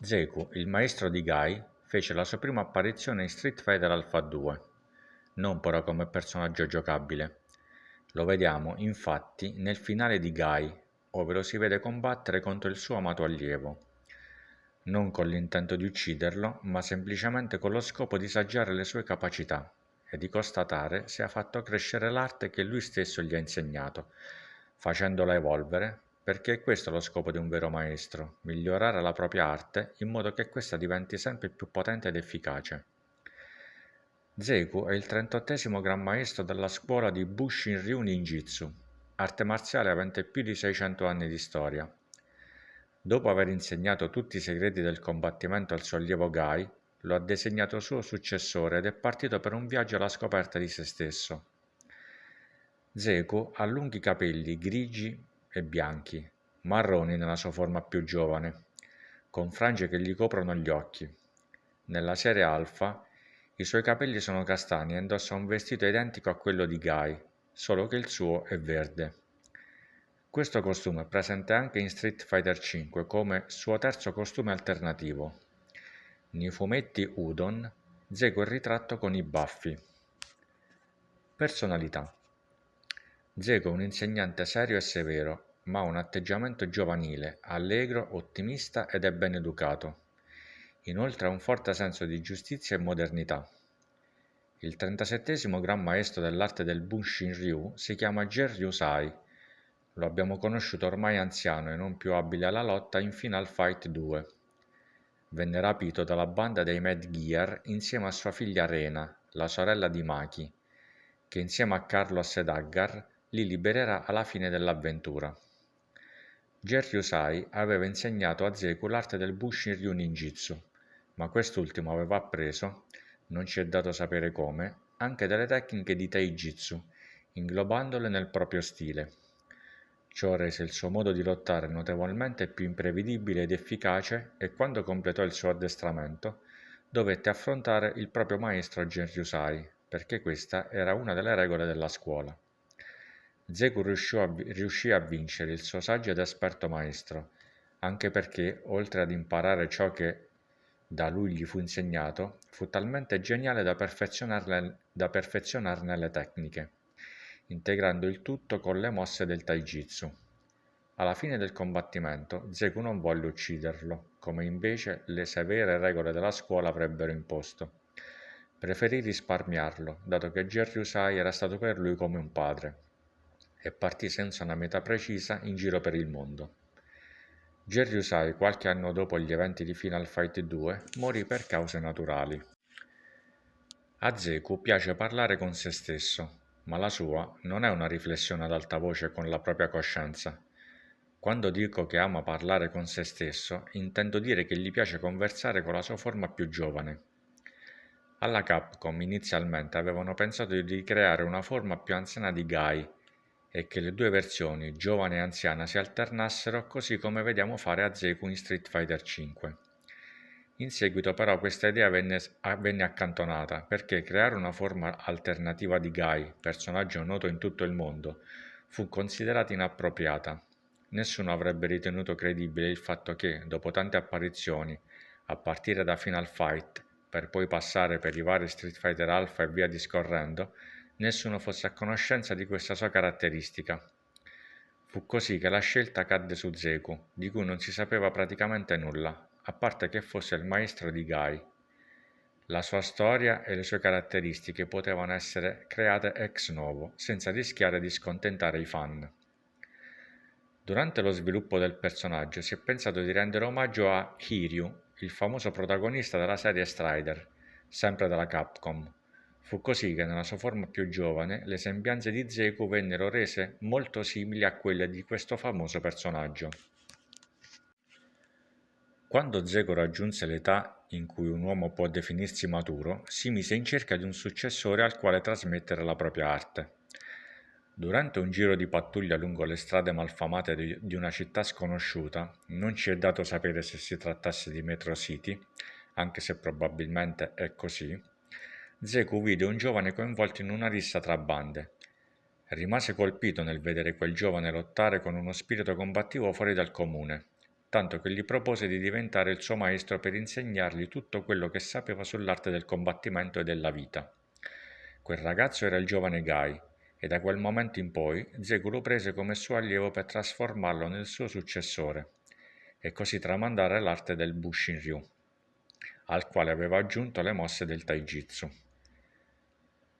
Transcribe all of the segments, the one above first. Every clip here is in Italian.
Zeku, il maestro di Guy, fece la sua prima apparizione in Street Fighter Alpha 2, non però come personaggio giocabile. Lo vediamo, infatti, nel finale di Guy, ove lo si vede combattere contro il suo amato allievo, non con l'intento di ucciderlo, ma semplicemente con lo scopo di saggiare le sue capacità e di constatare se ha fatto crescere l'arte che lui stesso gli ha insegnato, facendola evolvere, perché è questo lo scopo di un vero maestro, migliorare la propria arte in modo che questa diventi sempre più potente ed efficace. Zeku è il 38° Gran Maestro della scuola di Bushin-Ryu Ninjitsu, arte marziale avente più di 600 anni di storia. Dopo aver insegnato tutti i segreti del combattimento al suo allievo Guy, lo ha designato suo successore ed è partito per un viaggio alla scoperta di se stesso. Zeku ha lunghi capelli grigi e bianchi, marroni nella sua forma più giovane, con frange che gli coprono gli occhi. Nella serie Alpha i suoi capelli sono castani e indossa un vestito identico a quello di Guy, solo che il suo è verde. Questo costume è presente anche in Street Fighter V come suo terzo costume alternativo. Nei fumetti Udon, Zeku è ritratto con i baffi. Personalità. Zeku è un insegnante serio e severo, ma ha un atteggiamento giovanile, allegro, ottimista ed è ben educato. Inoltre ha un forte senso di giustizia e modernità. Il 37° Gran Maestro dell'arte del Bushin-Ryu si chiama Gen Sai. Lo abbiamo conosciuto ormai anziano e non più abile alla lotta in Final Fight 2. Venne rapito dalla banda dei Mad Gear insieme a sua figlia Rena, la sorella di Maki, che insieme a Carlos ed Aggar li libererà alla fine dell'avventura. Gen Sai aveva insegnato a Zeku l'arte del Bushin-Ryu Ninjitsu, ma quest'ultimo aveva appreso, non ci è dato sapere come, anche delle tecniche di Taijutsu, inglobandole nel proprio stile. Ciò rese il suo modo di lottare notevolmente più imprevedibile ed efficace e quando completò il suo addestramento, dovette affrontare il proprio maestro Gen Sai, perché questa era una delle regole della scuola. Zeku riuscì a vincere il suo saggio ed esperto maestro, anche perché, oltre ad imparare ciò che da lui gli fu insegnato, fu talmente geniale da perfezionarne le tecniche, integrando il tutto con le mosse del Taijutsu. Alla fine del combattimento, Zeku non volle ucciderlo, come invece le severe regole della scuola avrebbero imposto. Preferì risparmiarlo, dato che Gen Sai era stato per lui come un padre, e partì senza una meta precisa in giro per il mondo. Gen Sai, qualche anno dopo gli eventi di Final Fight 2, morì per cause naturali. A Zeku piace parlare con se stesso, ma la sua non è una riflessione ad alta voce con la propria coscienza. Quando dico che ama parlare con se stesso, intendo dire che gli piace conversare con la sua forma più giovane. Alla Capcom inizialmente avevano pensato di ricreare una forma più anziana di Guy e che le due versioni, giovane e anziana, si alternassero così come vediamo fare a Zeku in Street Fighter V. In seguito però questa idea venne accantonata perché creare una forma alternativa di Guy, personaggio noto in tutto il mondo, fu considerata inappropriata. Nessuno avrebbe ritenuto credibile il fatto che, dopo tante apparizioni, a partire da Final Fight, per poi passare per i vari Street Fighter Alpha e via discorrendo, nessuno fosse a conoscenza di questa sua caratteristica. Fu così che la scelta cadde su Zeku, di cui non si sapeva praticamente nulla, a parte che fosse il maestro di Guy. La sua storia e le sue caratteristiche potevano essere create ex novo, senza rischiare di scontentare i fan. Durante lo sviluppo del personaggio si è pensato di rendere omaggio a Hiryu, il famoso protagonista della serie Strider, sempre della Capcom. Fu così che nella sua forma più giovane le sembianze di Zeku vennero rese molto simili a quelle di questo famoso personaggio. Quando Zeku raggiunse l'età in cui un uomo può definirsi maturo, si mise in cerca di un successore al quale trasmettere la propria arte. Durante un giro di pattuglia lungo le strade malfamate di una città sconosciuta, non ci è dato sapere se si trattasse di Metro City, anche se probabilmente è così, Zeku vide un giovane coinvolto in una rissa tra bande. Rimase colpito nel vedere quel giovane lottare con uno spirito combattivo fuori dal comune, tanto che gli propose di diventare il suo maestro per insegnargli tutto quello che sapeva sull'arte del combattimento e della vita. Quel ragazzo era il giovane Guy, e da quel momento in poi Zeku lo prese come suo allievo per trasformarlo nel suo successore, e così tramandare l'arte del Bushin-Ryu, al quale aveva aggiunto le mosse del Taijutsu.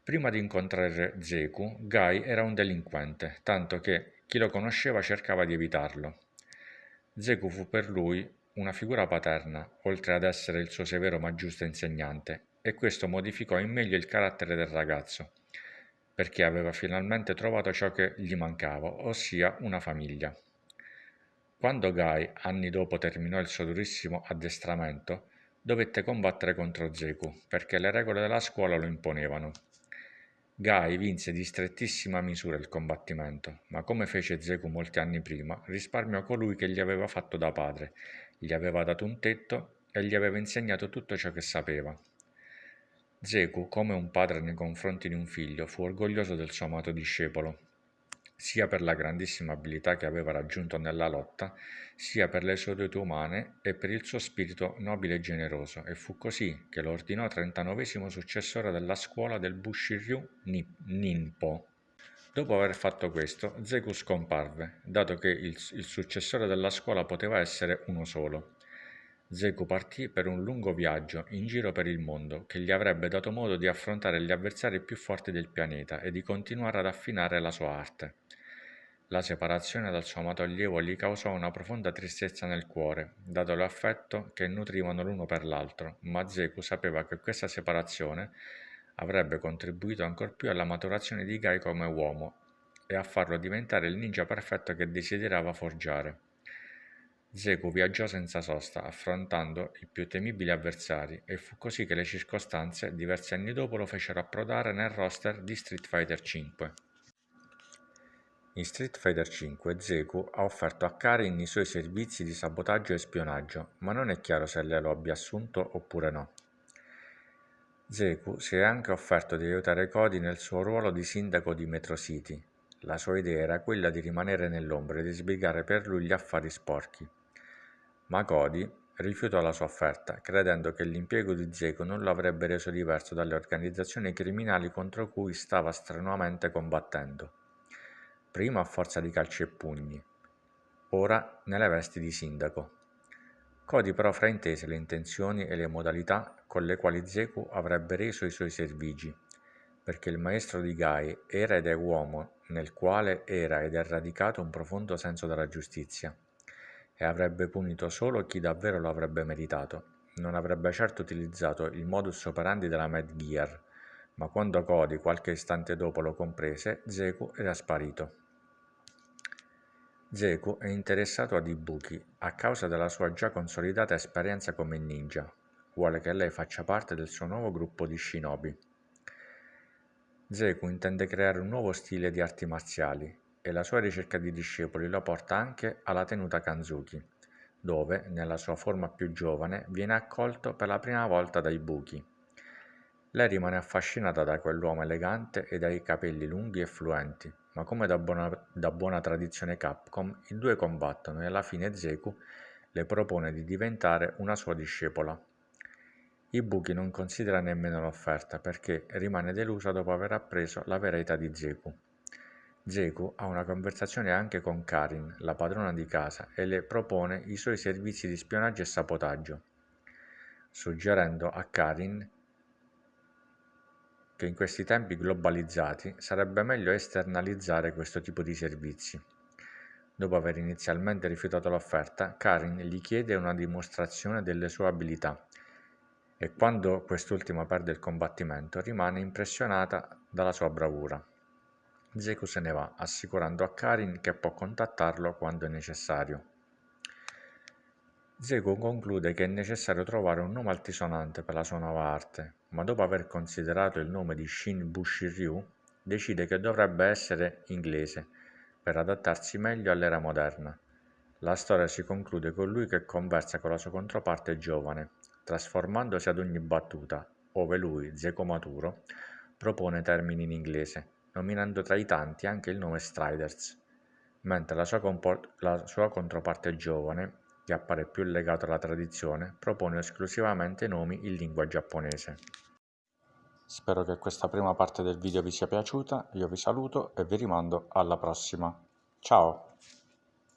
Prima di incontrare Zeku, Guy era un delinquente, tanto che chi lo conosceva cercava di evitarlo. Zeku fu per lui una figura paterna, oltre ad essere il suo severo ma giusto insegnante, e questo modificò in meglio il carattere del ragazzo, perché aveva finalmente trovato ciò che gli mancava, ossia una famiglia. Quando Guy, anni dopo, terminò il suo durissimo addestramento, dovette combattere contro Zeku, perché le regole della scuola lo imponevano. Guy vinse di strettissima misura il combattimento, ma come fece Zeku molti anni prima, risparmiò colui che gli aveva fatto da padre, gli aveva dato un tetto e gli aveva insegnato tutto ciò che sapeva. Zeku, come un padre nei confronti di un figlio, fu orgoglioso del suo amato discepolo, sia per la grandissima abilità che aveva raggiunto nella lotta, sia per le sue doti umane e per il suo spirito nobile e generoso, e fu così che lo ordinò 39° successore della scuola del Bushin-Ryu Ninpo. Dopo aver fatto questo, Zeku scomparve, dato che il successore della scuola poteva essere uno solo. Zeku partì per un lungo viaggio in giro per il mondo, che gli avrebbe dato modo di affrontare gli avversari più forti del pianeta e di continuare ad affinare la sua arte. La separazione dal suo amato allievo gli causò una profonda tristezza nel cuore, dato l'affetto che nutrivano l'uno per l'altro, ma Zeku sapeva che questa separazione avrebbe contribuito ancor più alla maturazione di Guy come uomo e a farlo diventare il ninja perfetto che desiderava forgiare. Zeku viaggiò senza sosta, affrontando i più temibili avversari, e fu così che le circostanze, diversi anni dopo, lo fecero approdare nel roster di Street Fighter V. In Street Fighter V, Zeku ha offerto a Karin i suoi servizi di sabotaggio e spionaggio, ma non è chiaro se lei lo abbia assunto oppure no. Zeku si è anche offerto di aiutare Cody nel suo ruolo di sindaco di Metro City. La sua idea era quella di rimanere nell'ombra e di sbrigare per lui gli affari sporchi. Ma Cody rifiutò la sua offerta, credendo che l'impiego di Zeku non lo avrebbe reso diverso dalle organizzazioni criminali contro cui stava strenuamente combattendo. Prima a forza di calci e pugni, ora nelle vesti di sindaco. Cody però fraintese le intenzioni e le modalità con le quali Zeku avrebbe reso i suoi servigi, perché il maestro di Guy era ed è uomo nel quale era ed è radicato un profondo senso della giustizia, e avrebbe punito solo chi davvero lo avrebbe meritato. Non avrebbe certo utilizzato il modus operandi della Mad Gear, ma quando Cody qualche istante dopo lo comprese, Zeku era sparito. Zeku è interessato ad Ibuki a causa della sua già consolidata esperienza come ninja. Vuole che lei faccia parte del suo nuovo gruppo di shinobi. Zeku intende creare un nuovo stile di arti marziali e la sua ricerca di discepoli lo porta anche alla tenuta Kanzuki, dove, nella sua forma più giovane, viene accolto per la prima volta da Ibuki. Lei rimane affascinata da quell'uomo elegante e dai capelli lunghi e fluenti, ma come da buona tradizione Capcom, i due combattono e alla fine Zeku le propone di diventare una sua discepola. Ibuki non considera nemmeno l'offerta perché rimane delusa dopo aver appreso la vera età di Zeku. Zeku ha una conversazione anche con Karin, la padrona di casa, e le propone i suoi servizi di spionaggio e sabotaggio, suggerendo a Karin che in questi tempi globalizzati sarebbe meglio esternalizzare questo tipo di servizi. Dopo aver inizialmente rifiutato l'offerta, Karin gli chiede una dimostrazione delle sue abilità e quando quest'ultima perde il combattimento rimane impressionata dalla sua bravura. Zeku se ne va, assicurando a Karin che può contattarlo quando è necessario. Zeku conclude che è necessario trovare un nome altisonante per la sua nuova arte, ma dopo aver considerato il nome di Shin Bushin-Ryu, decide che dovrebbe essere inglese, per adattarsi meglio all'era moderna. La storia si conclude con lui che conversa con la sua controparte giovane, trasformandosi ad ogni battuta, ove lui, Zeku maturo, propone termini in inglese, nominando tra i tanti anche il nome Striders, mentre la sua controparte giovane che appare più legato alla tradizione, propone esclusivamente nomi in lingua giapponese. Spero che questa prima parte del video vi sia piaciuta, io vi saluto e vi rimando alla prossima. Ciao!